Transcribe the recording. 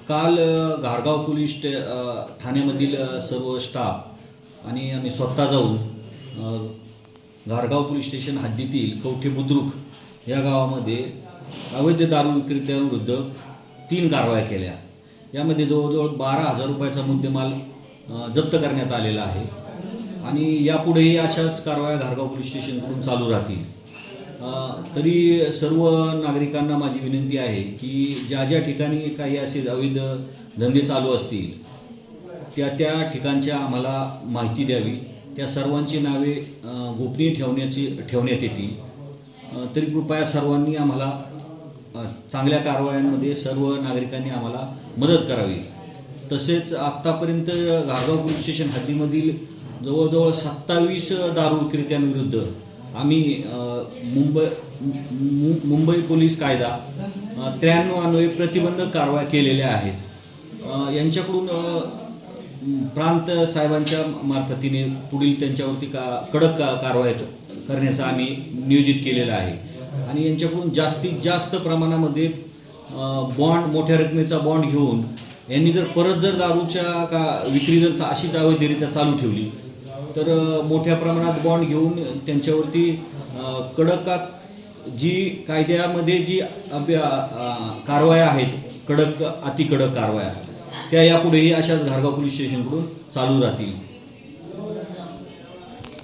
काल घारगाव पोलीस ठाण्यामधील सर्व स्टाफ आणि आम्ही स्वतः जाऊन घारगाव पोलीस स्टेशन हद्दीतील कवठे बुद्रुक या गावामध्ये अवैध दारू विक्रेत्यांविरुद्ध 3 कारवाया केल्या। यामध्ये जवळजवळ 12,000 रुपयाचा मुद्देमाल जप्त करण्यात आलेला आहे आणि यापुढेही अशाच कारवाया घारगाव पोलीस स्टेशनकडून चालू राहतील। तरी सर्व नागरिकांना माझी विनंती आहे की ज्या ज्या ठिकाणी काही असे अवैध धंदे चालू असतील त्या ठिकाणच्या आम्हाला माहिती द्यावी। त्या सर्वांची नावे गोपनीय ठेवण्यात येतील। तरी कृपया सर्वांनी आम्हाला चांगल्या कारवायांमध्ये सर्व नागरिकांनी आम्हाला मदत करावी। तसेच आत्तापर्यंत घारगाव पोलीस स्टेशन हद्दीमधील जवळजवळ 27 दारू विक्रेत्यांविरुद्ध आम्ही मुंबई पोलीस कायदा 93 अन्वये प्रतिबंधक कारवाया केलेल्या आहेत। यांच्याकडून प्रांत साहेबांच्या मार्फतीने पुढील त्यांच्यावरती कडक कारवाई करण्याचा आम्ही नियोजित केलेलं आहे आणि यांच्याकडून जास्तीत जास्त प्रमाणामध्ये बॉन्ड, मोठ्या रकमेचा बॉन्ड घेऊन यांनी जर परत दारूच्या विक्री जर अशीच अवैधरित्या चालू ठेवली तर मोठ्या प्रमाणात बॉन्ड घेऊन त्यांच्यावरती कडक जी कायद्यामध्ये जी कारवाया आहेत, अतिकडक कारवाया त्या यापुढेही अशाच घारगाव पोलीस स्टेशनकडून चालू राहतील।